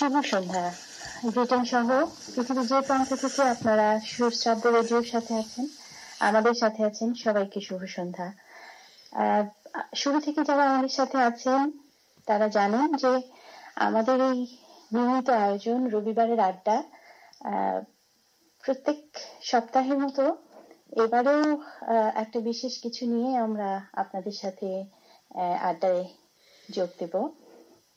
শুভ সন্ধ্যা। Britain সহ পৃথিবীর যে প্রান্ত থেকে আপনারা সুশ্রাব্য রেডিওর সাথে আছেন, আমাদের সাথে আছেন, সবাইকে শুভ সন্ধ্যা। শুরু থেকে যারা আমাদের সাথে আছেন তারা জানেন যে আমাদের এই নিয়মিত আয়োজন রবিবারের আড্ডা প্রত্যেক সপ্তাহের মতো এবারেও একটা বিশেষ কিছু নিয়ে আমরা আপনাদের সাথে আড্ডায় যোগ দেব।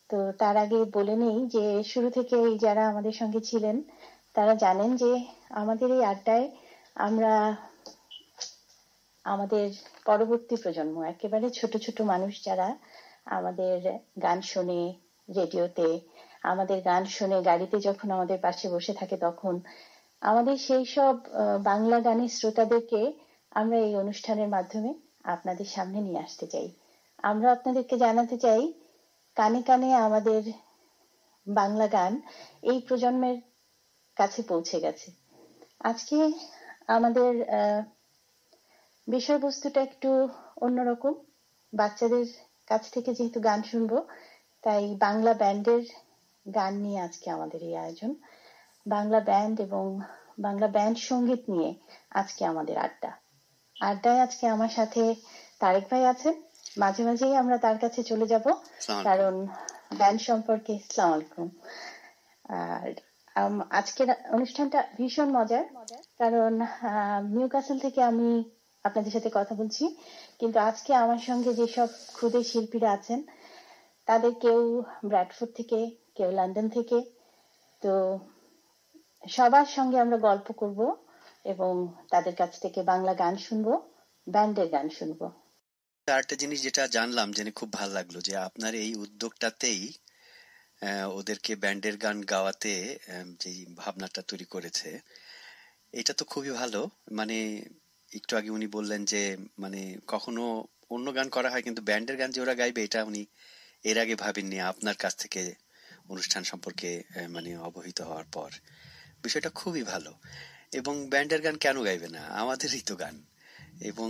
তো তার আগে বলে নেই যে শুরু থেকে যারা আমাদের সঙ্গে ছিলেন তারা জানেন যে আমাদের এই আড্ডায় আমরা আমাদের পরবর্তী প্রজন্ম, একেবারে ছোট ছোট মানুষ যারা আমাদের গান শোনে রেডিওতে, আমাদের গান শুনে গাড়িতে যখন আমাদের পাশে বসে থাকে, তখন আমাদের সেই সব বাংলা গানের শ্রোতাদেরকে আমরা এই অনুষ্ঠানের মাধ্যমে আপনাদের সামনে নিয়ে আসতে চাই। আমরা আপনাদেরকে জানাতে চাই কানে কানে আমাদের বাংলা গান এই প্রজন্মের কাছে পৌঁছে গেছে। আজকে আমাদের বিষয়বস্তুটা একটু অন্যরকম। বাচ্চাদের কাছ থেকে যেহেতু গান শুনবো, তাই বাংলা ব্যান্ডের গান নিয়ে আজকে আমাদের এই আয়োজন। বাংলা ব্যান্ড এবং বাংলা ব্যান্ড সঙ্গীত নিয়ে আজকে আমাদের আড্ডায় আজকে আমার সাথে তারেক ভাই আছেন। মাঝে মাঝেই আমরা তার কাছে চলে যাব, কারণ ব্যান্ড সম্পর্কে। আসসালামু আলাইকুম। আর আজকের অনুষ্ঠানটা ভীষণ মজার, কারণ নিউক্যাসল থেকে আমি আপনাদের সাথে কথা বলছি, কিন্তু আজকে আমার সঙ্গে যেসব ক্ষুদে শিল্পীরা আছেন তাদের কেউ ব্র্যাডফোর্ড থেকে, কেউ লন্ডন থেকে। তো সবার সঙ্গে আমরা গল্প করব এবং তাদের কাছ থেকে বাংলা গান শুনবো, ব্যান্ডের গান শুনবো। আরেকটা জিনিস যেটা জানলাম, জেনে খুব ভালো লাগলো যে আপনার এই উদ্যোগটাতেই ওদেরকে ব্যান্ডের গান গাওয়াতে যে ভাবনাটা তৈরি করেছে, এটা তো খুবই ভালো। মানে একটু আগে উনি বললেন যে মানে কখনো অন্য গান করা হয় কিন্তু ব্যান্ডের গান যে ওরা গাইবে এটা উনি এর আগে ভাবেননি। আপনার কাছ থেকে অনুষ্ঠান সম্পর্কে মানে অবহিত হওয়ার পর বিষয়টা খুবই ভালো। এবং ব্যান্ডের গান কেন গাইবে না, আমাদেরই তো গান, এবং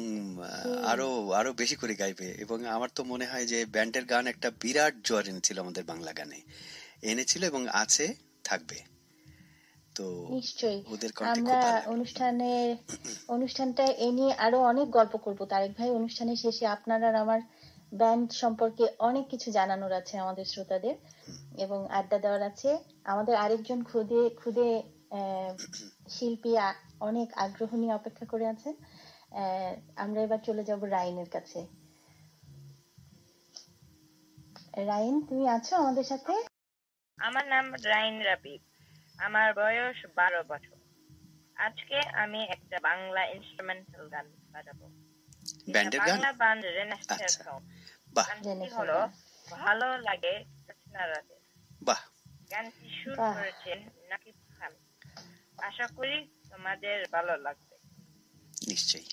আরো আরো বেশি করে গাইবে। এবং আমার তো মনে হয় যে ব্যান্ডের গান একটা বিরাট জোয়ার এনেছিল আমাদের বাংলা গানে, এনেছিল এবং আছে, থাকবে। তো নিশ্চয়ই ওদের আমরা অনুষ্ঠানটা এ নিয়ে আরো অনেক গল্প করব তারেক ভাই। অনুষ্ঠানের শেষে আপনার আর আমার ব্যান্ড সম্পর্কে অনেক কিছু জানানোর আছে আমাদের শ্রোতাদের, এবং আড্ডা দেওয়ার আছে। আমাদের আরেকজন খুদে শিল্পী অনেক আগ্রহ নিয়ে অপেক্ষা করে আছেন। আমরা এবার চলে যাব রাইনের কাছে। রাইন, তুমি আছো আমাদের সাথে? আমার নাম রাইন রাবিব, আমার বয়স 12 বছর। আজকে আমি একটা বাংলা ইনস্ট্রুমেন্টাল গান বাজাবো। ব্যান্ডের গান? Bangla band renaissance song. গানটি হলো ভালো লাগে রচনারাদের। বাহ। গানটি সুর করেছেন নাকিব খান। আশা করি তোমাদের ভালো লাগবে। নিশ্চয়ই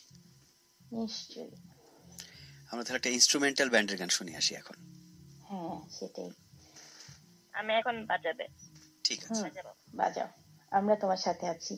নিশ্চয়ই। আমরা তাহলে একটা ইনস্ট্রুমেন্টাল ব্যান্ডের গান শুনে আসি এখন। হ্যাঁ, সেটাই। আমি এখন বাজাবে। ঠিক আছে, বাজাও, আমরা তোমার সাথে আছি।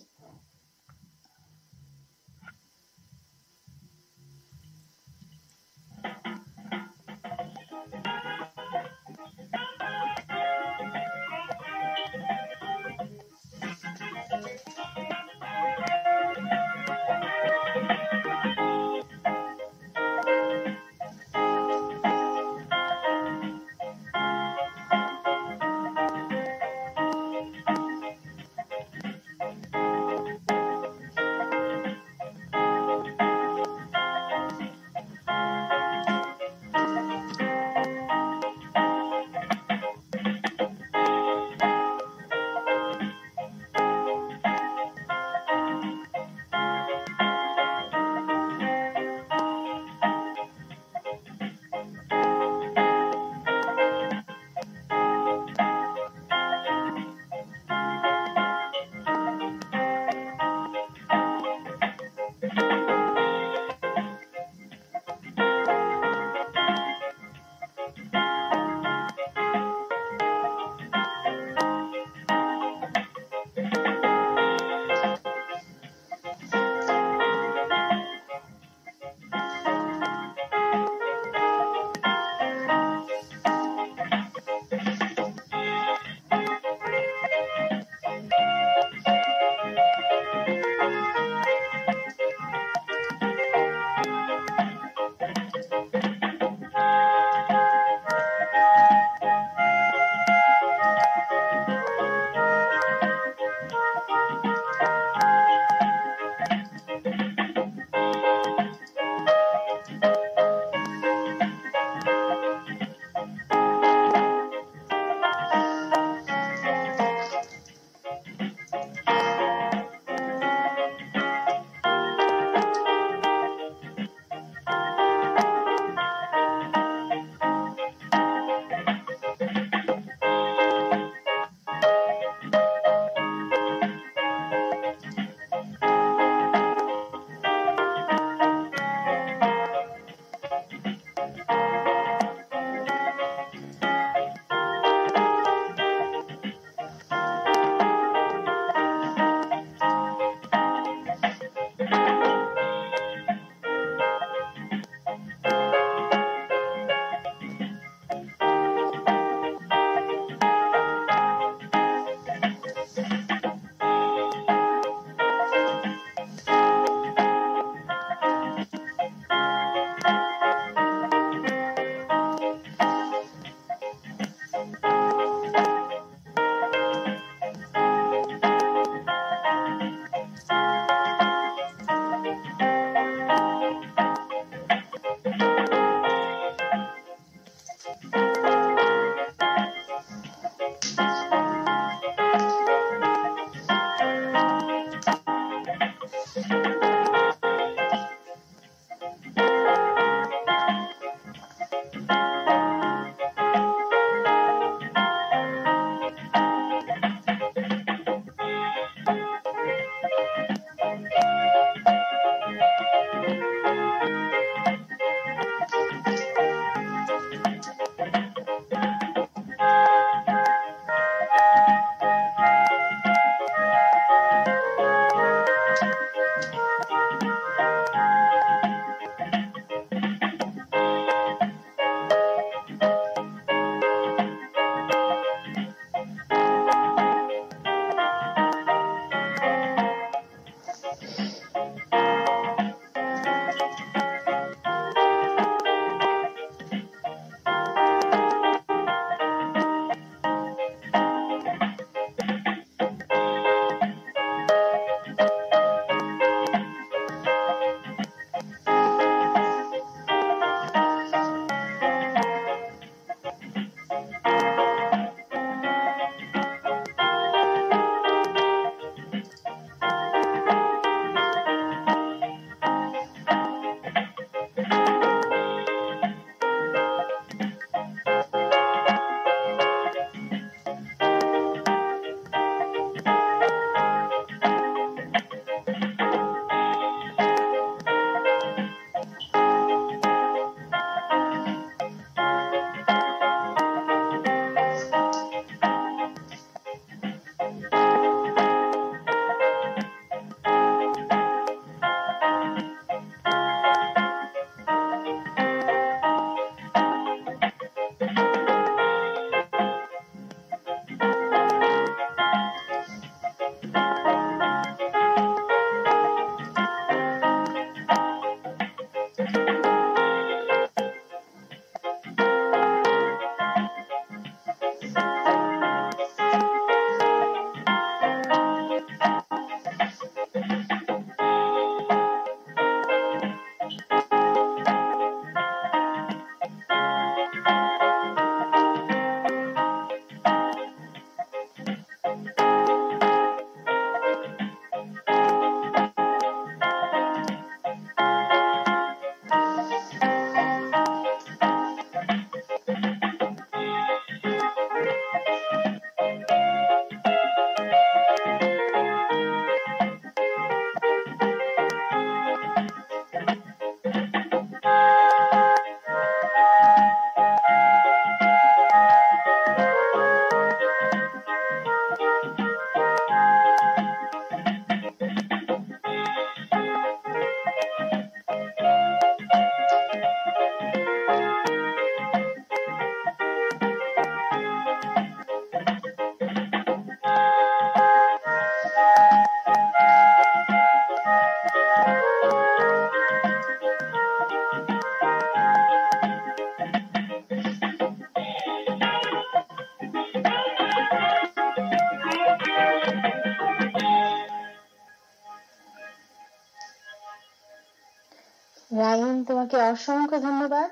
রায়ন, তোমাকে অসংখ্য ধন্যবাদ,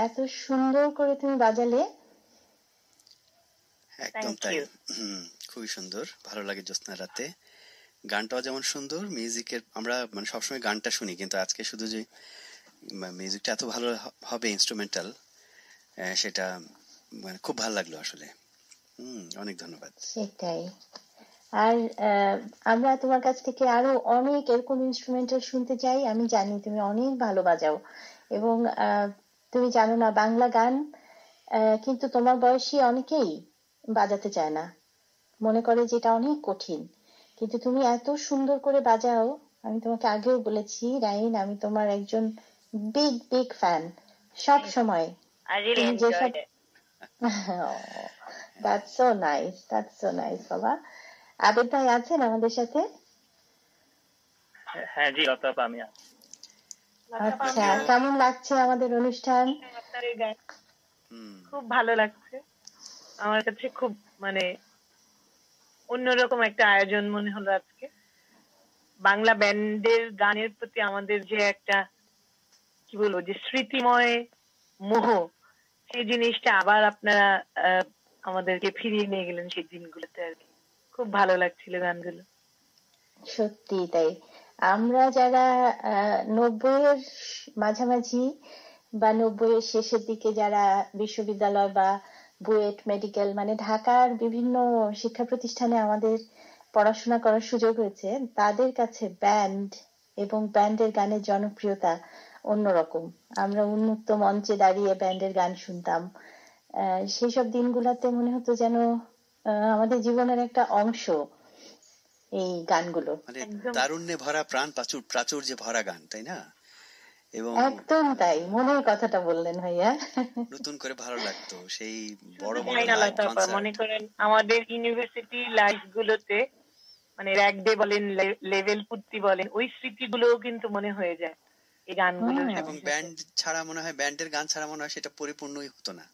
এত সুন্দর করে তুমি বাজালে। একদম তাই। খুবই সুন্দর, ভালো লাগে জ্যোৎস্না রাতে। গানটাও যেমন সুন্দর, মিউজিকের আমরা মানে সবসময় গানটা শুনি, কিন্তু আজকে শুধু যে মিউজিকটা এত ভালো হবে ইনস্ট্রুমেন্টাল, সেটা মানে খুব ভালো লাগলো আসলে। অনেক ধন্যবাদ। সেটাই। আর আমরা তোমার কাছ থেকে আরো অনেক এরকম ইনস্ট্রুমেন্টাল শুনতে চাই। আমি জানি তুমি অনেক ভালো বাজাও, এবং তুমি জানো না, বাংলা গান কিন্তু তোমার বয়সী অনেকেই বাজাতে চায় না, মনে করে যে এটা অনেক কঠিন, কিন্তু তুমি এত সুন্দর করে বাজাও। আমি তোমাকে আগেও বলেছি রাইন, আমি তোমার একজন বিগ বিগ ফ্যান সব সময়। I really enjoyed it. That's so nice, that's so nice বাবা। আবেদ ভাই আছেন আমাদের সাথে? হ্যাঁ জি লতা আপা, আমি আছি। আচ্ছা, কেমন লাগছে আমাদের অনুষ্ঠান? আপনার এই গান খুব ভালো লাগছে আমার কাছে, খুব মানে অন্যরকম একটা আয়োজন মনে হলো আজকে। বাংলা ব্যান্ডের গানের প্রতি আমাদের যে একটা কি বলবো, যে স্মৃতিময় মোহ, সেই জিনিসটা আবার আপনারা আমাদেরকে ফিরিয়ে নিয়ে গেলেন সেই দিনগুলোতে আর কি। খুব ভালো লাগছিল গানগুলো। সত্যি তাই। আমরা যারা 90-এর মাঝামাঝি বা 90-এর শেষের দিকে যারা বিশ্ববিদ্যালয় বা বুয়েট, মেডিকেল মানে ঢাকার বিভিন্ন শিক্ষা প্রতিষ্ঠানে আমাদের পড়াশোনা করার সুযোগ হয়েছে, তাদের কাছে ব্যান্ড এবং ব্যান্ডের গানের জনপ্রিয়তা অন্যরকম। আমরা উন্মুক্ত মঞ্চে দাঁড়িয়ে ব্যান্ডের গান শুনতাম। সেসব দিনগুলোতে মনে হতো যেন আমাদের জীবনের একটা অংশ এই গানগুলো। মানে তারুণ্যে ভরা প্রাণ প্রাচুর্যে ভরা গান, তাই না? এবং একদম তাই, মনের কথাটা বললেন ভাইয়া। নতুন করে ভালো লাগতো সেই বড় বড় তাই না লাইভ লতা আপা, কনসার্ট। মনে করেন আমাদের ইউনিভার্সিটি লাইফ গুলোতে মানে র্যাক ডে বলেন, লেভেল পূর্তি বলেন, ওই স্মৃতিগুলোও কিন্তু মনে হয়ে যায় এই গানগুলো। এবং ব্যান্ড ছাড়া মনে হয়, ব্যান্ডের গান ছাড়া মনে হয় সেটা পরিপূর্ণই হতো না।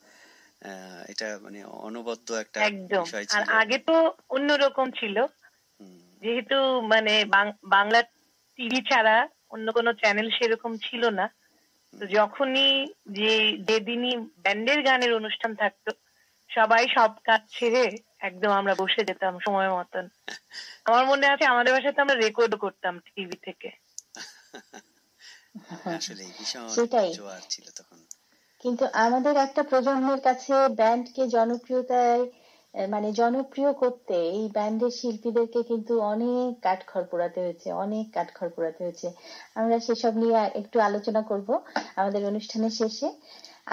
এটা মানে অনবদ্য একটা বিষয় ছিল। আর আগে তো অন্যরকম ছিল, যেহেতু মানে বাংলা টিভি ছাড়া অন্য কোনো চ্যানেল সেরকম ছিল না। তো যখনই যেদিনই ব্যান্ডের গানের অনুষ্ঠান থাকতো, সবাই সব কাজ ছেড়ে একদম আমরা বসে যেতাম সময় মতন। আমার মনে আছে আমাদের বাসাতে আমরা রেকর্ড করতাম টিভি থেকে। আসলে ভীষণ জোয়ার ছিল তখন। কিন্তু আমাদের একটা প্রজন্মের কাছে ব্যান্ডকে মানে জনপ্রিয় করতে এই ব্যান্ডের শিল্পীদেরকে কিন্তু অনেক কাঠখড় পোড়াতে হয়েছে। আমরা সেসব নিয়ে একটু আলোচনা করব আমাদের অনুষ্ঠানের শেষে।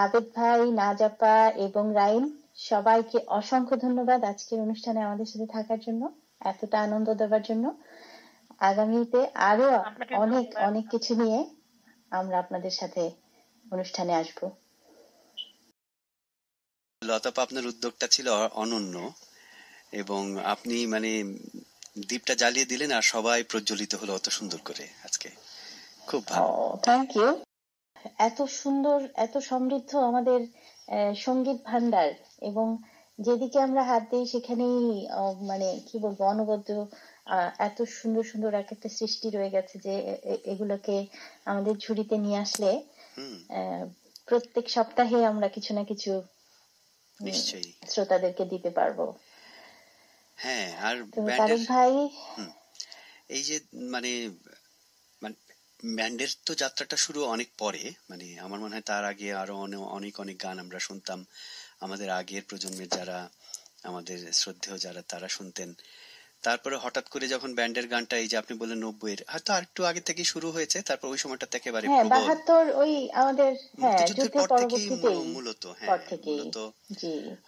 আবেদ ভাই, নাজাপা এবং রাইম, সবাইকে অসংখ্য ধন্যবাদ আজকের অনুষ্ঠানে আমাদের সাথে থাকার জন্য, এতটা আনন্দ দেওয়ার জন্য। আগামীতে আরো অনেক অনেক কিছু নিয়ে আমরা আপনাদের সাথে অনুষ্ঠানে আসবো। লতাপা, আপনার উদ্যোগটা ছিল অনন্য এবং আপনি মানে দীপটা জ্বালিয়ে দিলেন আর সবাই প্রজ্বলিত হলো অত সুন্দর করে আজকে। খুব ভালো, থ্যাংক ইউ। এত সুন্দর, এত সমৃদ্ধ আমাদের সঙ্গীত ভান্ডার, এবং যেদিকে আমরা হাত দিই সেখানেই মানে কি বলবো, অনবদ্য এত সুন্দর সুন্দর এক একটা সৃষ্টি রয়ে গেছে যে এগুলোকে আমাদের ঝুড়িতে নিয়ে আসলে প্রত্যেক সপ্তাহে আমরা কিছু না কিছু নিশ্চয়ই শ্রোতাদেরকে দিতে পারবো। হ্যাঁ, আর তারেক ভাই, এই যে মানে ব্যান্ডের তো যাত্রাটা শুরু অনেক পরে, মানে আমার মনে হয় তার আগে আরো অনেক অনেক গান আমরা শুনতাম। আমাদের আগের প্রজন্মের যারা, আমাদের শ্রদ্ধেয় যারা, তারা শুনতেন। তারপরে হঠাৎ করে যখন ব্যান্ডের গানটা, এই যে আপনি বললেন 90-এর, হয়তো আর একটু আগে থেকে শুরু হয়েছে, তারপর ওই সময়টা একেবারে 72 ওই আমাদের মুক্তিযুদ্ধের পর থেকেই মূলত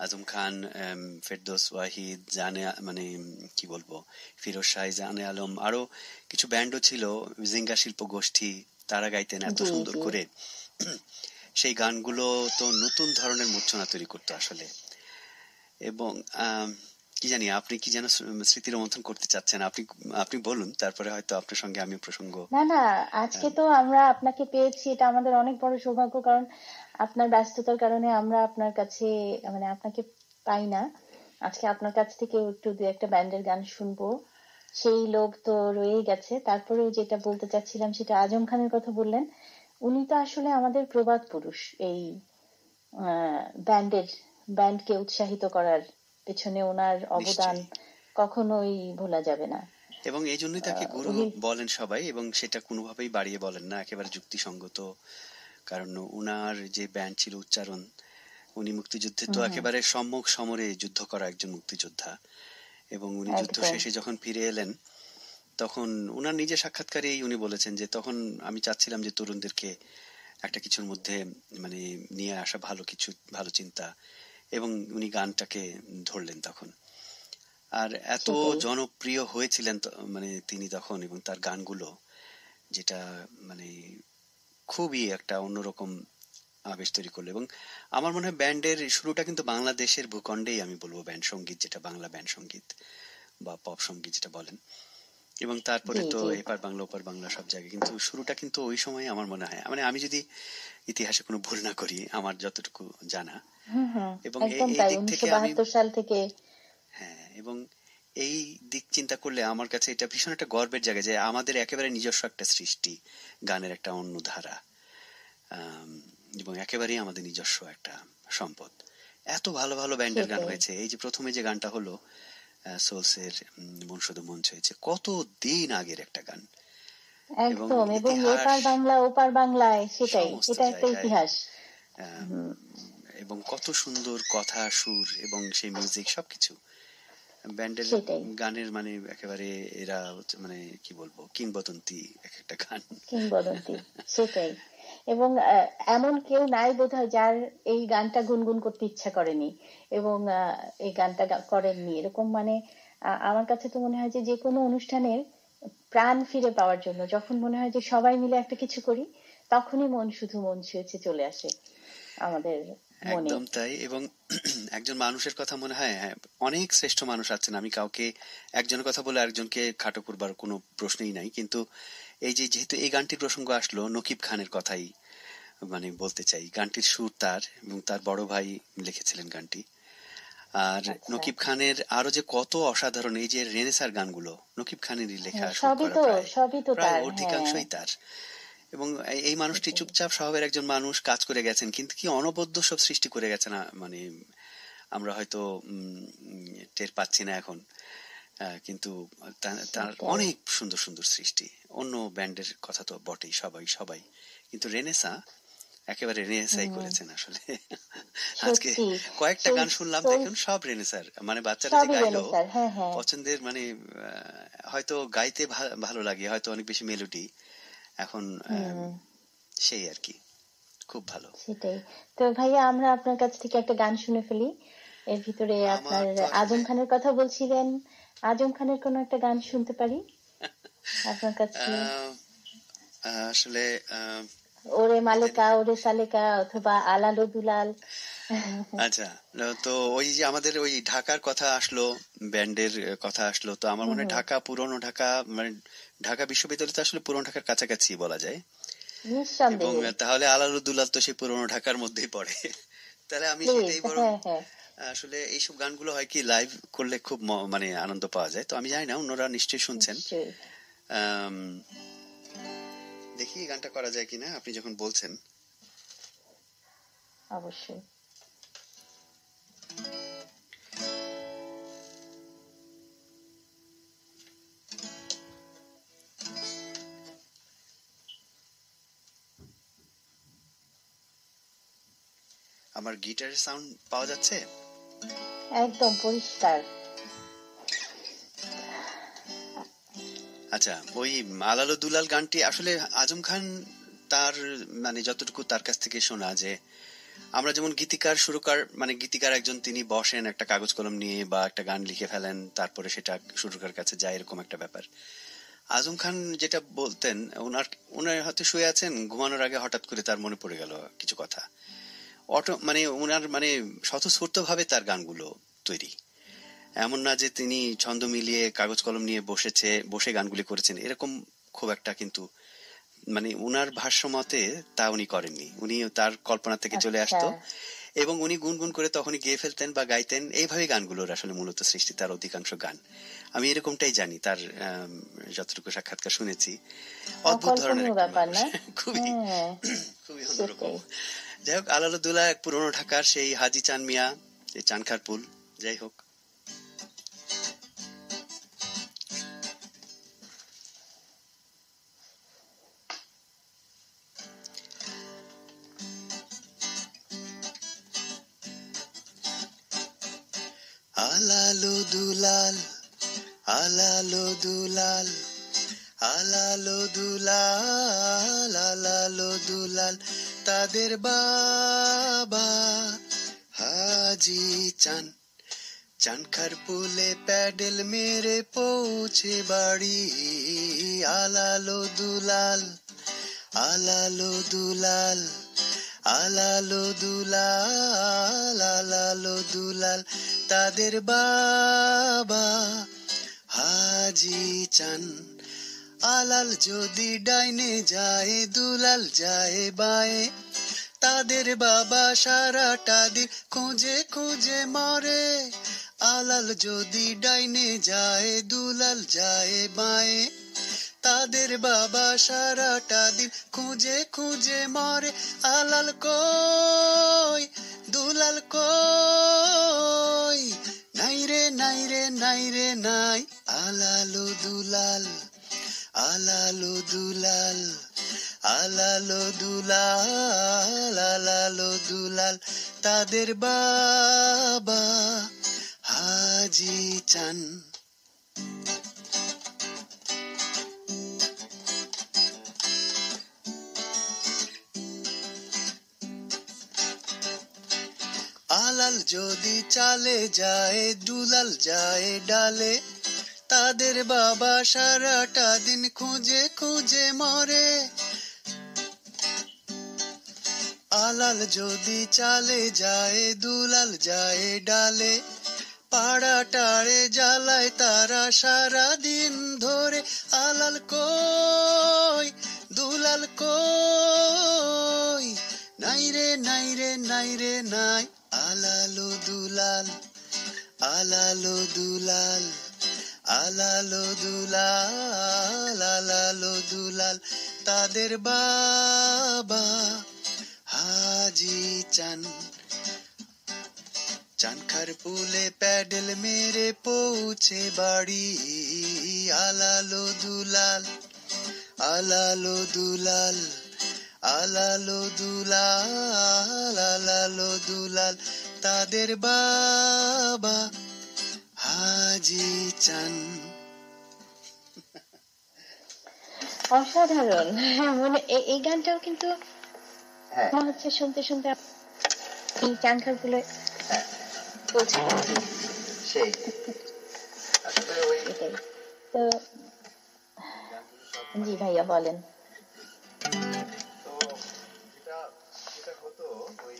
আজম খান, ফেরদৌস ওয়াহিদ, মানে কি বলবো, ফিরোজ শাহ, জানে আলম, আরো কিছু ব্যান্ডও ছিল, জিঙ্গা শিল্প গোষ্ঠী, তারা গাইতেন এত সুন্দর করে। সেই গানগুলো তো নতুন ধরনের মূর্ছনা তৈরি করতো আসলে। এবং কি জানি, আপনি কি যেন স্মৃতি রোমন্থন করতে চাচ্ছেন, আপনি বলুন, তারপরে হয়তো আপনার সঙ্গে আমি প্রসঙ্গ। না, আজকে তো আমরা আপনাকে পেয়েছি, এটা আমাদের অনেক বড় সৌভাগ্য, কারণ আপনার ব্যস্ততার কারণে আমরা আপনার কাছে মানে আপনাকে পাই না। আজকে আপনার কাছ থেকে একটু দু একটা ব্যান্ডের গান শুনবো, সেই লোভ তো রয়েই গেছে। তারপরেও যেটা বলতে চাচ্ছিলাম, সেটা আজম খানের কথা বললেন। উনি তো আসলে আমাদের প্রবাদ পুরুষ এই ব্যান্ডকে উৎসাহিত করার পেছনে ওনার অবদান কখনোই ভোলা যাবে না। এবং এই জন্যই তাকে গুরু বলেন সবাই, এবং সেটা কোনোভাবেই বাড়িয়ে বলেন না, একেবারে যুক্তিসঙ্গত। কারণ উনার যে ব্যান্ড ছিল উচ্চারণ, উনি মুক্তিযুদ্ধে তো একেবারে সম্মুখ সমরে যুদ্ধ করা একজন মুক্তিযোদ্ধা। এবং উনি যুদ্ধ শেষে যখন ফিরে এলেন, তখন উনার নিজের সাক্ষাৎকারেই উনি বলেছেন যে তখন আমি চাচ্ছিলাম যে তরুণদেরকে একটা কিছুর মধ্যে মানে নিয়ে আসা, ভালো চিন্তা, এবং উনি গানটাকে ধরলেন তখন। আর এত জনপ্রিয় হয়েছিলেন মানে তিনি তখন, এবং তার গানগুলো, যেটা মানে খুবই একটা অন্যরকম আবেশ তৈরি করলো। এবং আমার মনে হয় ব্যান্ডের শুরুটা কিন্তু বাংলাদেশের ভূখণ্ডেই, আমি বলবো ব্যান্ড সঙ্গীত যেটা, বাংলা ব্যান্ড সঙ্গীত বা পপ সঙ্গীত যেটা বলেন, এবং তারপরে তো এপার বাংলা ওপার বাংলা সব জায়গায়, কিন্তু শুরুটা কিন্তু ওই সময় আমার মনে হয়, মানে আমি যদি ইতিহাসে কোনো ভুল না করি, আমার যতটুকু জানা। এবং এই দিক থেকে 1972 সাল থেকে, হ্যাঁ, এবং এই দিক চিন্তা করলে আমার কাছে এটা ভীষণ একটা গর্বের জায়গা যে আমাদের একেবারে নিজস্ব একটা সৃষ্টি, গানের একটা অন্য ধারা, এবং একেবারেই আমাদের নিজস্ব একটা সম্পদ। এত ভালো ভালো ব্যান্ডের গান সেটাই হয়েছে। এই যে প্রথমে যে গানটা হলো সোলসের মন শুধু মন ছুঁয়েছে, কত দিন আগের একটা গান, এবং একদম, এবং ইতিহাস এপার বাংলা ওপার বাংলায়, সেটাই, সমস্ত এটা একটা জায়গায়, ইতিহাস। আহ, হুম, এবং কত সুন্দর কথা, সুর এবং সেই মিউজিক সবকিছু ব্যান্ডের সেটাই গানের মানে একেবারে এরা মানে কি বলবো, কিংবদন্তি এক একটা গান। কিংবদন্তি, সেটাই। এবং এমন কেউ নাই বোধহয় যার এই গানটা গুনগুন করতে ইচ্ছা করেনি এবং এই গানটা করেননি, এরকম মানে আমার কাছে তো মনে হয় যে যে কোনো অনুষ্ঠানের প্রাণ ফিরে পাওয়ার জন্য যখন মনে হয় যে সবাই মিলে একটা কিছু করি, তখনই মন শুধু মন ছুঁয়েছে চলে আসে আমাদের মনে। একদম তাই। এবং একজন মানুষের কথা মনে হয়, হ্যাঁ, অনেক শ্রেষ্ঠ মানুষ আছেন, আমি কাউকে একজনের কথা বলে আরেকজনকে খাটো করবার কোনো প্রশ্নই নাই, কিন্তু এই যে যেহেতু এই গানটির প্রসঙ্গ আসলো, নকিব খানের কথাই মানে বলতে চাই। গানটির সুর তার, এবং তার বড় ভাই লিখেছিলেন গানটি। আর আচ্ছা, নকিব খানের আরো যে কত অসাধারণ, এই যে রেনেসার গানগুলো নকিব খানেরই লেখা, হ্যাঁ, সুর করা, প্রায় সবই তো প্রায় তার। হ্যাঁ, অধিকাংশই তার। এবং এই মানুষটি সেটাই। চুপচাপ স্বভাবের একজন মানুষ, কাজ করে গেছেন, কিন্তু কি অনবদ্য সব সৃষ্টি করে গেছেন, মানে আমরা হয়তো টের পাচ্ছি না এখন, কিন্তু তার সেটাই অনেক সুন্দর সুন্দর সৃষ্টি। অন্য ব্যান্ডের কথা তো বটেই, সবাই সবাই, কিন্তু রেনেসা একেবারে রেনেসাই হুম, করেছেন আসলে। আজকে সত্যি। কয়েকটা সেই গান শুনলাম, সোল দেখুন সব রেনেসার, মানে বাচ্চারা যে সবই গাইলো রেনেসার। হ্যাঁ, হ্যাঁ। পছন্দের, মানে হয়তো গাইতে ভালো লাগে, হয়তো অনেক বেশি মেলোডি এখন, হুম, সেই আর কি, খুব ভালো। সেটাই। তো ভাইয়া, আমরা আপনার কাছ থেকে একটা গান শুনে ফেলি। এর ভিতরে আমার আপনার তো আসলে আজম খানের কথা বলছিলেন, আজম খানের কোনো একটা গান শুনতে পারি আপনার কাছে? আহ, আসলে ওরে ইদানিং, মালেকা ওরে সালেকা, অথবা আলালো দুলাল। আচ্ছা, তো ওই যে আমাদের ওই ঢাকার কথা আসলো, ব্যান্ডের কথা আসলো, তো আমার হুম, মনে হয় হুম, ঢাকা, পুরনো ঢাকা, মানে ঢাকা বিশ্ববিদ্যালয় তো আসলে পুরনো ঢাকার কাছাকাছি বলা যায়। এবং নিঃসন্দেহে। তাহলে আলালুদুলাল তো সেই পুরনো ঢাকার মধ্যেই পড়ে। তাহলে আমি প্লিজ, সেটাই বরং, হ্যাঁ, হ্যাঁ, আসলে এইসব গানগুলো হয় কি লাইভ করলে খুব মানে আনন্দ পাওয়া যায়। তো আমি জানি না, অন্যরা নিশ্চয়ই শুনছেন। নিশ্চয়ই, আম, দেখি এই গানটা করা যায় কিনা, আপনি যখন বলছেন। অবশ্যই। আমার গিটারের সাউন্ড পাওয়া যাচ্ছে? একদম পরিষ্কার। আচ্ছা, ওই আলালো দুলাল গানটি আসলে আজম খান, তার মানে যতটুকু তার কাছ থেকে শোনা, যে আমরা যেমন গীতিকার সুরকার, মানে গীতিকার একজন, তিনি বসেন একটা কাগজ কলম নিয়ে বা একটা গান লিখে ফেলেন, তারপরে সেটা সুরকার কাছে যায়, এরকম একটা ব্যাপার। আজম খান যেটা বলতেন, ওনার হয়তো শুয়ে আছেন, ঘুমানোর আগে হঠাৎ করে তার মনে পড়ে গেল কিছু কথা, মানে ওনার মানে স্বতঃস্ফূর্ত ভাবে তার গানগুলো তৈরি। এমন না যে তিনি ছন্দ মিলিয়ে কাগজ কলম নিয়ে বসে গানগুলি করেছেন, এরকম খুব একটা, কিন্তু মানে উনার ভাষ্য মতে তা উনি করেননি, উনি তার কল্পনা থেকে চলে আচ্ছা, আসতো এবং উনি গুনগুন করে তখনই গেয়ে ফেলতেন বা গাইতেন। এইভাবে গানগুলোর আসলে মূলত সৃষ্টি, তার অধিকাংশ গান আমি এরকমটাই জানি, তার যতটুকু সাক্ষাৎকার শুনেছি। অদ্ভুত ধরনের অকল্পনীয় একজন ব্যাপার মানুষ, না? খুবই হ্যাঁ, খুবই অন্যরকম। সেটাই। যাই হোক, আলালুদুল্লাহ এক পুরনো ঢাকার সেই হাজি চান মিয়া, এই চানখার পুল, যাই হোক। আলালো দুলাল, আলালো দুলাল, আলালো দুলাল, আলালো দুলাল, তাদের বাবা হাজি চান, চানখার পুলে প্যাডেল মেরে পৌঁছে বাড়ি। আলালো দুলাল, আলালো দুলাল, আলালো দুলাল, আলালো দুলাল, তাদের বাবা হাজি চান। আলাল যদি ডাইনে যায়, দুলাল যায় বায়ে, তাদের বাবা সারাটা দিন খুঁজে খুঁজে মরে। আলাল যদি ডাইনে যায়, দুলাল যায় বায়ে, তাদের বাবা সারাটা দিন খুঁজে খুঁজে মরে। আলাল কই, দুলাল দুলাল কই, নাই রে নাই রে নাই রে নাই, আলালো দুলাল, আলালো দুলাল, আলালো দুলাল, আলালো দুলাল, তাদের বাবা হাজি চান। আলাল যদি চালে যায়, দুলাল যায় ডালে, তাদের বাবা সারাটা দিন খুঁজে খুঁজে মরে। আলাল যদি চালে যায়, দুলাল যায় ডালে, পাড়াটারে জ্বালায় তারা সারা দিন ধরে। আলাল কই, দুলাল কই, নাই রে নাই রে নাই রে নাই, আলালো দুলাল, আলালো দুলাল, আলালো দুলাল, আলালো দুলাল, তাদের বাবা হাজি চান। চানখার পুলে প্যাডেল মেরে পৌঁছে বাড়ি, আলালো দুলাল, আলালো দুলাল, আলালো দুলাল, আলালো দুলাল, তাদের বাবা হাজি চান। অসাধারণ। মানে এই গানটাও কিন্তু মনে হচ্ছে শুনতে শুনতে এই চাংখার গুলো বলছে সেই আসলে ওই এটাই তো। জি ভাইয়া বলেন। তো যেটা যেটা হতো ওই,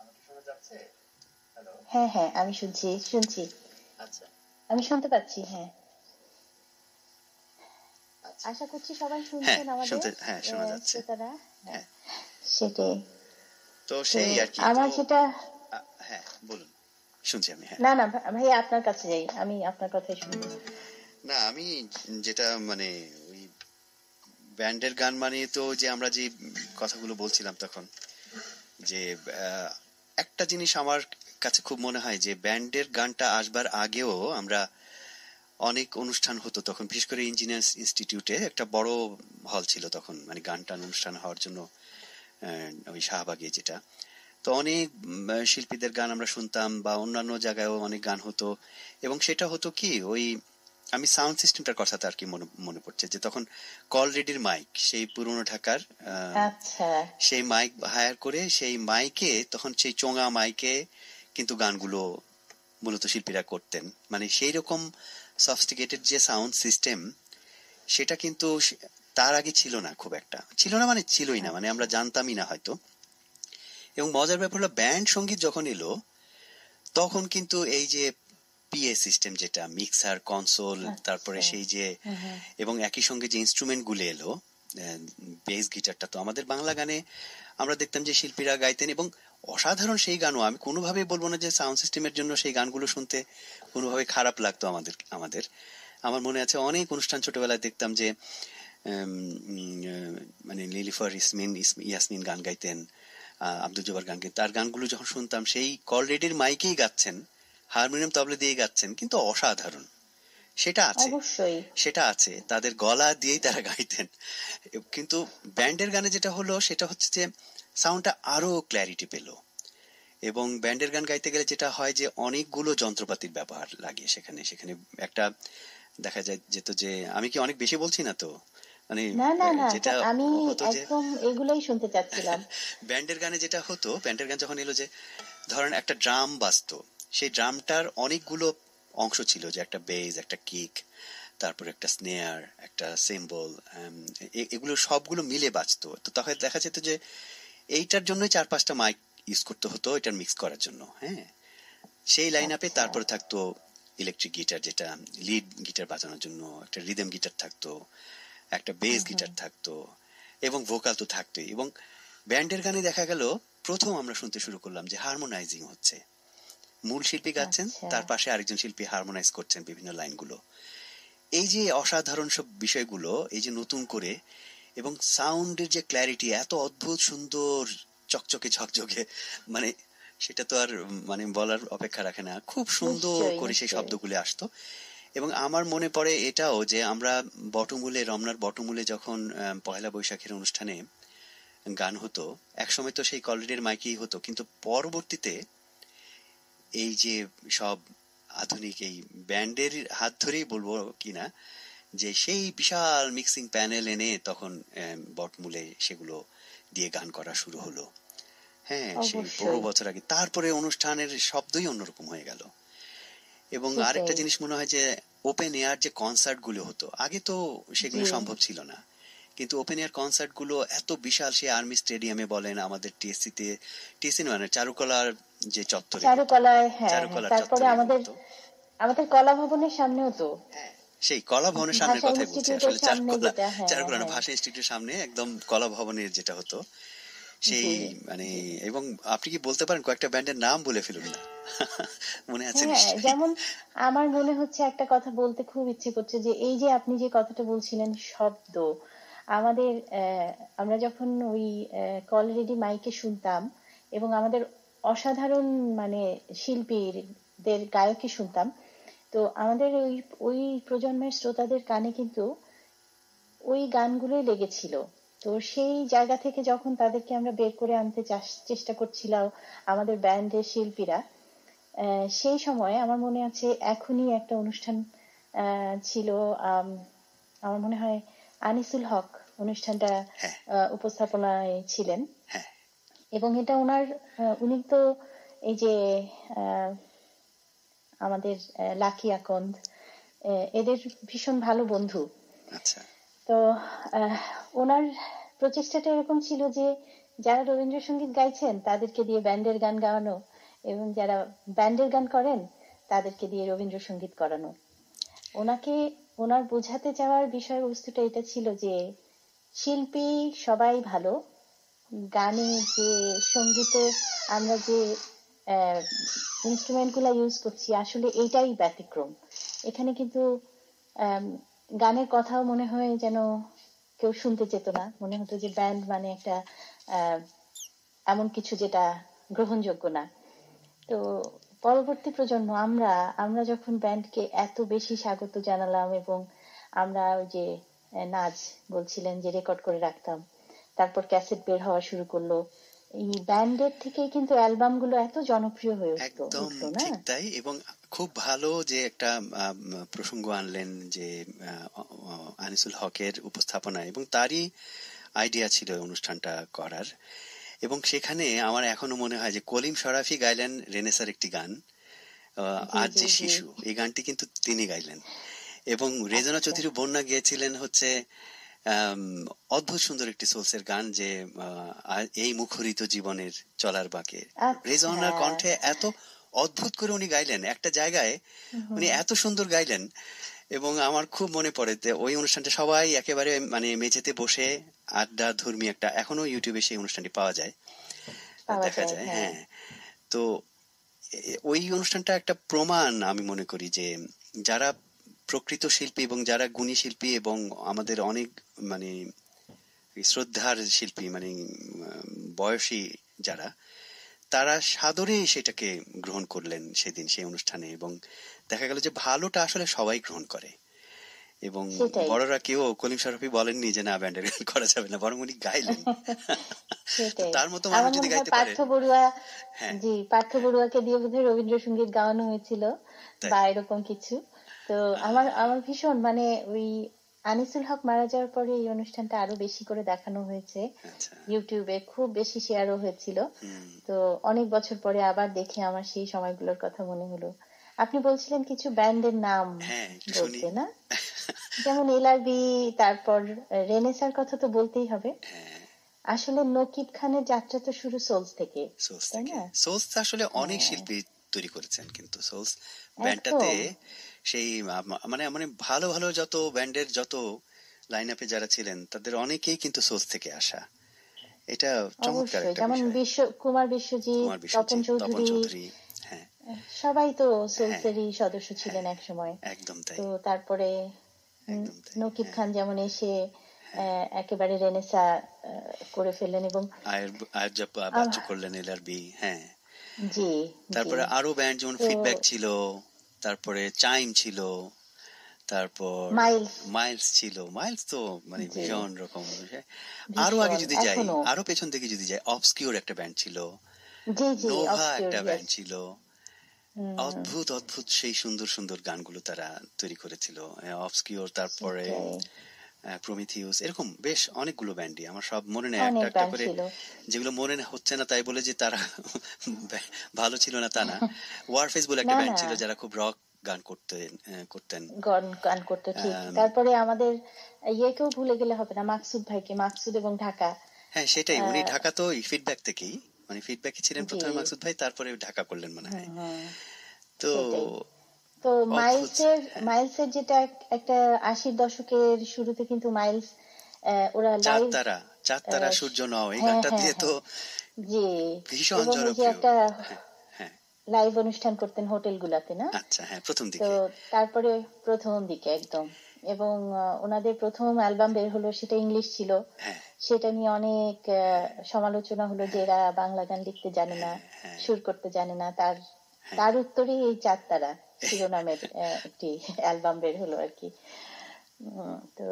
আমাকে শোনা যাচ্ছে? হ্যালো? হ্যাঁ হ্যাঁ আমি শুনছি শুনছি, আচ্ছা আমি শুনতে পাচ্ছি। হ্যাঁ আচ্ছা, আশা করছি সবাই হ্যাঁ শুনছেন আমাদের শুনতে, হ্যাঁ শোনা যাচ্ছে। শ্রোতারা। হ্যাঁ সেটাই তো তো সেই আর কি। আমার তো যেটা হ্যাঁ বলুন, শুনছি আমি। হ্যাঁ না না ভাইয়া আপনার কাছে যাই, আমি আপনার কথাই শুনবো। না আমি যেটা মানে ওই ব্যান্ডের গান মানে তো যে আমরা যে কথাগুলো বলছিলাম তখন, যে একটা জিনিস আমার কাছে খুব মনে হয় যে ব্যান্ডের গানটা আসবার আগেও আমরা অনেক অনুষ্ঠান হতো তখন, বিশেষ করে ইঞ্জিনিয়ার্স ইনস্টিটিউটে একটা বড় হল ছিল তখন, মানে গান টান অনুষ্ঠান হওয়ার জন্য, ওই শাহবাগে যেটা। তো অনেক শিল্পীদের গান আমরা শুনতাম, বা অন্যান্য জায়গায়ও অনেক গান হতো। এবং সেটা হতো কি, ওই আমি সাউন্ড সিস্টেমটার কথাটা আর কি মনে পড়ছে, যে তখন কল রেডির মাইক, সেই পুরনো ঢাকার আচ্ছা সেই মাইক হায়ার করে, সেই মাইকে তখন সেই চোঙা মাইকে কিন্তু গানগুলো মূলত শিল্পীরা করতেন। মানে সেই রকম সফিস্টিকেটেড যে সাউন্ড সিস্টেম, সেটা কিন্তু তার আগে ছিল না, খুব একটা ছিল না, মানে ছিলই না, মানে আমরা জানতামই না হয়তো। এবং মজার ব্যাপার হলো, ব্যান্ড সঙ্গীত যখন এলো তখন কিন্তু এই যে পিএ সিস্টেম, যেটা মিক্সার কনসোল, তারপরে সেই যে, এবং একই সঙ্গে যে ইনস্ট্রুমেন্ট গুলো এলো, বেস গিটারটা তো আমাদের বাংলা গানে আমরা দেখতাম যে শিল্পীরা গাইতেন, এবং অসাধারণ সেই গানও। আমি কোনোভাবেই বলবো না যে সাউন্ড সিস্টেমের জন্য সেই গানগুলো শুনতে কোনোভাবে খারাপ লাগতো আমাদের। আমার মনে আছে অনেক অনুষ্ঠান ছোটবেলায় দেখতাম যে মানে নীলিফার ইয়াসমিন গান গাইতেন, আব্দুল জব্বার গান গাইতেন। তার গানগুলো যখন শুনতাম, সেই কল রেডির মাইকেই গাচ্ছেন, হারমোনিয়াম তবলা দিয়ে গাচ্ছেন, কিন্তু অসাধারণ সেটা আছে, অবশ্যই সেটা আছে, তাদের গলা দিয়েই তারা গাইতেন। কিন্তু ব্যান্ডের গানে যেটা হলো সেটা হচ্ছে যে সাউন্ডটা আরো ক্ল্যারিটি পেল। এবং ব্যান্ডের গান গাইতে গেলে যেটা হয় যে অনেকগুলো যন্ত্রপাতির ব্যবহার লাগে সেখানে। একটা দেখা যায় যেত যে, আমি কি অনেক বেশি বলছি না তো, মানে না না না যেটা আমি হতো যে একদম এগুলোই শুনতে চাচ্ছিলাম। ব্যান্ডের গানে যেটা হতো, ব্যান্ডের গান যখন এলো, যে ধরেন একটা ড্রাম বাজতো, সেই ড্রামটার অনেকগুলো অংশ ছিল, যে একটা বেজ, একটা কিক, তারপর একটা স্নেয়ার, একটা সিম্বল, এগুলো সবগুলো মিলে বাজতো। তো তখন দেখা যেত যে এইটার জন্যই 4-5টা মাইক ইউজ করতে হতো এটার মিক্স করার জন্য। হ্যাঁ, সেই লাইন আপে তারপরে থাকতো ইলেকট্রিক গিটার, যেটা লিড গিটার বাজানোর জন্য, একটা রিদম গিটার থাকতো, একটা বেস গিটার থাকতো, এবং ভোকাল তো থাকতোই। এবং ব্যান্ডের গানে দেখা গেল প্রথম আমরা শুনতে শুরু করলাম যে হারমোনাইজিং হচ্ছে, মূল শিল্পী গাচ্ছেন, তার পাশে আরেকজন শিল্পী হারমোনাইজ করছেন বিভিন্ন লাইনগুলো। এই যে অসাধারণ সব বিষয়গুলো, এই যে নতুন করে, এবং সাউন্ডের যে ক্ল্যারিটি, এত অদ্ভুত সুন্দর চকচকে ঝকঝকে, মানে সেটা তো আর মানে বলার অপেক্ষা রাখে না, খুব সুন্দর করে সেই শব্দগুলো আসতো। এবং আমার মনে পড়ে এটাও যে আমরা বটমূলে, রমনার বটমূলে যখন পয়লা বৈশাখের অনুষ্ঠানে গান হতো, একসময় তো সেই কলরেডির মাইকেই হতো, কিন্তু পরবর্তীতে এই যে সব আধুনিক এই ব্যান্ডের হাত ধরেই বলবো কিনা, যে সেই বিশাল মিক্সিং প্যানেল এনে তখন বটমূলে সেগুলো দিয়ে গান করা শুরু হলো। হ্যাঁ, সেই বহু বছর আগে। তারপরে অনুষ্ঠানের শব্দই অন্যরকম হয়ে গেল। এবং আরেকটা জিনিস মনে হয় যে ওপেন এয়ার যে কনসার্ট গুলো হতো, আগে তো সেগুলো সম্ভব ছিল না, কিন্তু ওপেন এয়ার কনসার্ট গুলো এত বিশাল, সে আর্মি স্টেডিয়ামে বলেন, আমাদের টিএসসি মানে চারুকলার যে চত্বরে, চারুকলায়, তারপরে আমাদের কলা ভবনের সামনে হতো, সেই কলা ভবনের সামনে কথাই বলছি আসলে, চারুকলা না, ভাষা ইনস্টিটিউটের সামনে একদম কলা ভবনের যেটা হতো সেই মানে। এবং আপনি কি বলতে পারেন কয়েকটা ব্যান্ডের নাম বলে ফেলুন না, মনে আছে? যেমন আমার মনে হচ্ছে একটা কথা বলতে খুব ইচ্ছে করছে, যে এই যে আপনি যে কথাটা বলছিলেন শব্দ, আমাদের আমরা যখন ওই কলরেডি মাইকে শুনতাম এবং আমাদের অসাধারণ মানে শিল্পীদের গায়কই শুনতাম, তো আমাদের ওই প্রজন্মের শ্রোতাদের কানে কিন্তু ওই গানগুলোই লেগেছিল। তো সেই জায়গা থেকে যখন তাদেরকে আমরা বের করে আনতে চেষ্টা করছিলাম আমাদের ব্যান্ডের শিল্পীরা, সেই সময় আমার মনে আছে এখনই একটা অনুষ্ঠান ছিল, আমার মনে হয় আনিসুল হক অনুষ্ঠানটা উপস্থাপনায় ছিলেন। এবং এটা উনি তো এই যে আমাদের লাকি আকন্দ এদের ভীষণ ভালো বন্ধু। তো ওনার প্রচেষ্টাটা এরকম ছিল যে যারা রবীন্দ্রসঙ্গীত গাইছেন তাদেরকে দিয়ে ব্যান্ডের গান গাওয়ানো, এবং যারা ব্যান্ডের গান করেন তাদেরকে দিয়ে রবীন্দ্রসঙ্গীত করানো। ওনার বোঝাতে চাওয়ার বিষয়বস্তুটা এটা ছিল যে শিল্পী সবাই ভালো, গানে যে সঙ্গীতে আমরা যে ইনস্ট্রুমেন্ট গুলা ইউজ করছি আসলে এইটাই ব্যতিক্রম। এখানে কিন্তু গানের কথাও মনে হয় যেন কেউ শুনতে চেত না, মনে হতো যে ব্যান্ড মানে একটা এমন কিছু যেটা গ্রহণযোগ্য না। তো পরবর্তী প্রজন্ম আমরা যখন ব্যান্ডকে এত বেশি স্বাগত জানালাম, এবং আমরা ওই যে নাচ বলছিলেন যে রেকর্ড করে রাখতাম, তারপর ক্যাসেট বের হওয়া শুরু করলো, এই ব্যান্ডের থেকেই কিন্তু অ্যালবাম গুলো এত জনপ্রিয় হয়ে উঠলো। একদম ঠিক তাই। এবং খুব ভালো যে একটা প্রসঙ্গ আনলেন যে আনিসুল হকের উপস্থাপনা, এবং তারই আইডিয়া ছিল অনুষ্ঠানটা করার। এবং সেখানে আমার এখনো মনে হয় যে কলিম শরাফি গাইলেন রেনেসার একটি গান, আজ যে শিশু, এই গানটি কিন্তু তিনি গাইলেন। এবং রেজনা চৌধুরী বন্যা গিয়েছিলেন হচ্ছে অদ্ভুত সুন্দর একটি সোলসের গান, যে এই মুখরিত জীবনের চলার বাঁকে। রেজনার কণ্ঠে এত অদ্ভুত করে উনি গাইলেন, একটা জায়গায় উনি এত সুন্দর গাইলেন। এবং আমার খুব মনে পড়ে যে ওই অনুষ্ঠানটা সবাই একেবারে মানে মেঝেতে বসে আড্ডা ধর্মী একটা, এখনো ইউটিউবে সেই অনুষ্ঠানটি পাওয়া যায়, দেখা যায়। হ্যাঁ, তো ওই অনুষ্ঠানটা একটা প্রমাণ আমি মনে করি যে যারা প্রকৃত শিল্পী এবং যারা গুণী শিল্পী এবং আমাদের অনেক মানে শ্রদ্ধার শিল্পী, মানে বয়সী যারা, তারা সাদরে সেটাকে গ্রহণ করলেন সেদিন সেই অনুষ্ঠানে। এবং দেখা গেল যে ভালোটা আসলে সবাই গ্রহণ করে, এবং বড়রা কেউ কলিম শরাফি বলেননি যে না ব্যান্ডের গান করা যাবে না, বরং উনি গাইলেন। তার মতো মানুষ যদি গাইতে পারে। পার্থ বড়ুয়াকে দিয়ে বোধহয় রবীন্দ্রসঙ্গীত গাওয়ানো হয়েছিল বা এরকম কিছু। তো আমার ভীষণ মানে ওই আনিসুল হক মারা যাওয়ার পরে এই অনুষ্ঠানটা আরো বেশি করে দেখানো হয়েছে, ইউটিউবে খুব বেশি শেয়ারও হয়েছিল। তো অনেক বছর পরে আবার দেখে আমার সেই সময়গুলোর কথা মনে হলো। আপনি বলছিলেন কিছু ব্যান্ডের নাম বলতে, না? যেমন এলআরবি, তারপর রেনেসার কথা তো বলতেই হবে। আসলে নকিব খানের যাত্রা তো শুরু সোলস থেকে, তাই না? সোলস আসলে অনেক শিল্পী তৈরি করেছেন, কিন্তু সোলস ব্যান্ডটাতে সেই মানে মানে ভালো ভালো যত ব্যান্ডের যত লাইন আপে যারা ছিলেন তাদের অনেকেই কিন্তু সোলস থেকে আসা। এটা চমৎকার একটা যেমন কুমার বিশ্বজিৎ, তপন চৌধুরী, সবাই তো সোলসেরই সদস্য ছিলেন এক সময়। একদম তাই। তো তারপরে নকিব খান যেমন এসে একেবারে রেনেসা করে ফেললেন এবং বাচ্চু করলেন এলআরবি। হ্যাঁ, জি। তারপরে আরো ব্যান্ড যেমন ফিডব্যাক ছিল, তারপরে চাইম ছিল, তারপর মাইলস ছিল। মাইলস তো মানে ভীষণ রকম। আরো আগে যদি যাই, আরো পেছন থেকে যদি যাই, অবস্কিউর একটা ব্যান্ড ছিল, নোভা একটা ব্যান্ড ছিল। অদ্ভুত অদ্ভুত সেই সুন্দর সুন্দর গানগুলো তারা তৈরি করেছিল। অবস্কিউর, তারপরে প্রমিথিউস, এরকম বেশ অনেকগুলো ব্যান্ডই আমার সব মনে নেই একটা একটা করে। যেগুলো মনে হচ্ছে না তাই বলে যে তারা ভালো ছিল না তা না। ওয়ারফেস বলে একটা ব্যান্ড ছিল যারা খুব রক গান করতেন। ঠিক। তারপরে আমাদের ইয়েকেও ভুলে গেলে হবে না, মাকসুদ ভাইকে, মাকসুদ এবং ঢাকা। হ্যাঁ, সেটাই। উনি ঢাকা তো ফিডব্যাক থেকেই, মানে ফিডব্যাকই ছিলেন প্রথমে মাকসুদ ভাই, তারপরে ঢাকা করলেন মনে হয়। তো মাইলসের যেটা একটা 80 দশকের শুরুতে কিন্তু মাইলস ওরা লাইভ চাঁদ তারা সূর্য নও এই গানটা দিয়ে তো জি ভীষণ জনপ্রিয় একটা লাইভ অনুষ্ঠান করতেন হোটেলগুলোতে, না? আচ্ছা, হ্যাঁ, প্রথম দিকে। তো তারপরে প্রথম দিকে একদম, এবং ওনাদের প্রথম অ্যালবাম বের হলো, সেটা ইংলিশ ছিল। সেটা নিয়ে অনেক সমালোচনা হলো যে এরা বাংলা গান লিখতে জানে না, সুর করতে জানে না। তার উত্তরে এই চাঁদ তারা শিরোনামের একটি অ্যালবাম বের হলো আর কি। তো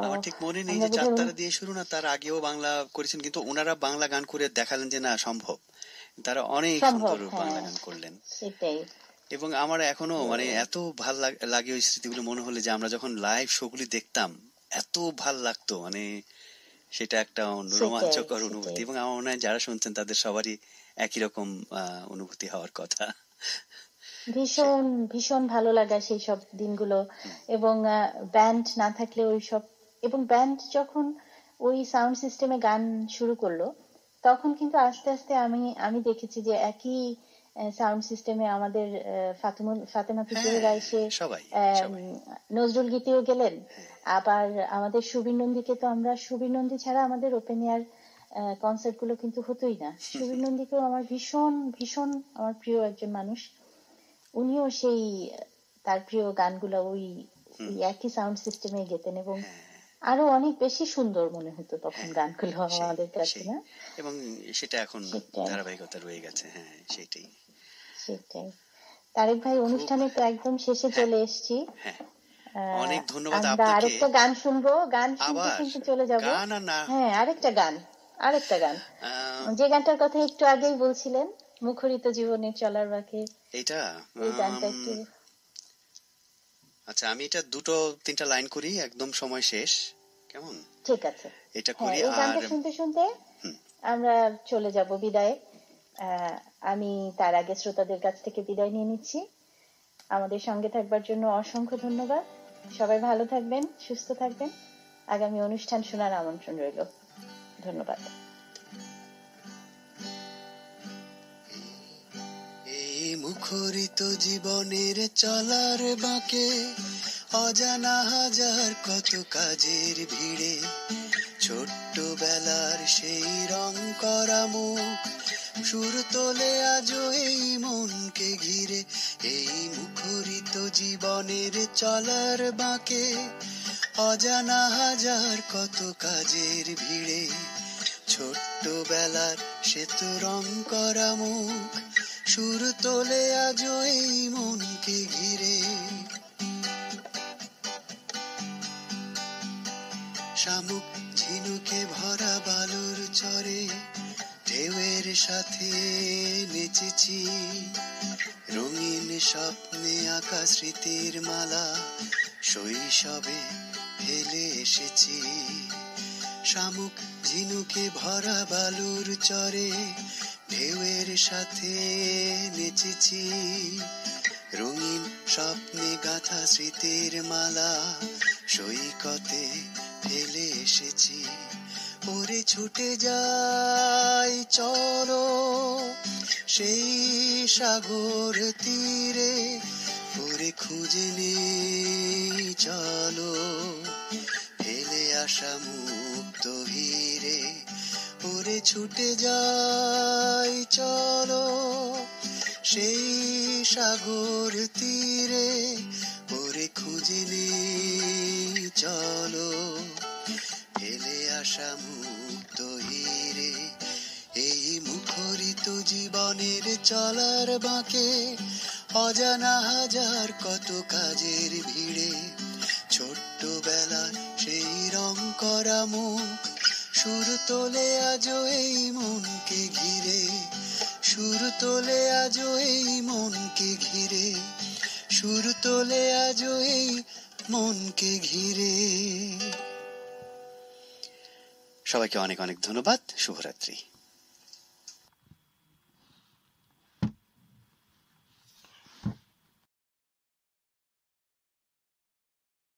আমার ঠিক মনে নেই যে চাঁদ তারা দিয়ে শুরু না, তার আগেও বাংলা করেছেন, কিন্তু ওনারা বাংলা গান করে দেখালেন যে না, সম্ভব। তারা অনেক সুন্দর বাংলা গান করলেন। সেটাই। এবং আমার এখনো মানে এত ভাল লাগে ওই স্মৃতিগুলো মনে হলে, যে আমরা যখন লাইভ শোগুলি দেখতাম এত ভাল লাগতো, মানে সেটা একটা রোমাঞ্চকর অনুভূতি। এবং আমার মনে হয় যারা শুনছেন তাদের সবারই একই রকম অনুভূতি হওয়ার কথা। ভীষণ ভীষণ ভালো লাগা সেই সব দিনগুলো। এবং ব্যান্ড না থাকলে ওই সব, এবং ব্যান্ড যখন ওই সাউন্ড সিস্টেমে গান শুরু করলো, তখন কিন্তু আস্তে আস্তে আমি দেখেছি যে একই সাউন্ড সিস্টেমে আমাদের ফাতেমাতুজ জোহরা এসে নজরুল গীতিও গেলেন। আবার আমাদের সুবীর নন্দীকে তো আমরা, সুবীর নন্দী ছাড়া আমাদের ওপেন এয়ার কনসার্ট গুলো কিন্তু হতোই না। সুবীর নন্দীকেও আমার ভীষণ ভীষণ আমার প্রিয় একজন মানুষ। উনিও সেই তার প্রিয় গানগুলো ওই একই সাউন্ড সিস্টেমে গেতেন, এবং আরো অনেক বেশি সুন্দর মনে হতো তখন গানগুলো আমাদের কাছে, না? এবং সেটা এখন ধারাবাহিকতা রয়ে গেছে। হ্যাঁ, সেটাই। তারেক ভাই, অনুষ্ঠানে তো একদম শেষে চলে এসেছি। অনেক ধন্যবাদ আপনাকে। আমরা আরেকটা গান শুনবো, গান শুনতে কিন্তু চলে যাব। হ্যাঁ, আরেকটা গান যে গানটার কথা একটু আগেই বলছিলেন, মুখরিত জীবনের চলার বাঁকে। এটা এই গানটা একটু, আচ্ছা, আমি এটা 2-3টা লাইন করি, একদম সময় শেষ, কেমন? ঠিক আছে, এটা করি। এই গানটা শুনতে শুনতে আমরা চলে যাব বিদায়। আমি তার আগে শ্রোতাদের কাছ থেকে বিদায় নিয়ে নিচ্ছি। আমাদের সঙ্গে থাকবার জন্য অসংখ্য ধন্যবাদ। সবাই ভালো থাকবেন, সুস্থ থাকবেন। আগামী অনুষ্ঠান শোনার আমন্ত্রণ রইল। ধন্যবাদ। এই মুখরিত জীবনের চলার বাঁকে অজানা হাজার কত কাজের ভিড়ে, ছোট্টবেলার সেই রং করা মুখ সুর তোলে আজও এই মনকে ঘিরে। এই মুখরিত জীবনের চলার বাঁকে অজানা হাজার কত কাজের ভিড়ে, ছোট্টবেলার সে তো রং করা মুখ সুর তোলে আজও এই মনকে ঘিরে। শামুক ঝিনুকে ভরা বালুর চরে ঢেউয়ের সাথে নেচেছি, রঙিন স্বপ্নে আঁকা স্মৃতির মালা শৈশবে ফেলে এসেছি। শামুক ঝিনুকে ভরা বালুর চরে ঢেউয়ের সাথে নেচেছি, রঙিন স্বপ্নে গাঁথা স্মৃতির মালা সৈকতে ফেলে এসেছি। ওরে ছুটে যাই চলো সেই সাগর তীরে, ওরে খুঁজে নেই চলো ফেলে আসা মুক্ত হিরে। ওরে ছুটে যাই চলো সেই সাগর তীরে, ওরে খুঁজে নেই চলো নেশা মুক্ত হিরে, এই মুখরিত জীবনের চলার বাঁকে অজানা হাজার কত কাজের ভিড়ে, ছোট্টবেলার সেই রং করা মুখ সুর তোলে আজও এই মনকে ঘিরে, সুর তোলে আজও এই মনকে ঘিরে, সুর তোলে আজও এই মনকে ঘিরে। সবাইকে অনেক অনেক ধন্যবাদ। শুভরাত্রি।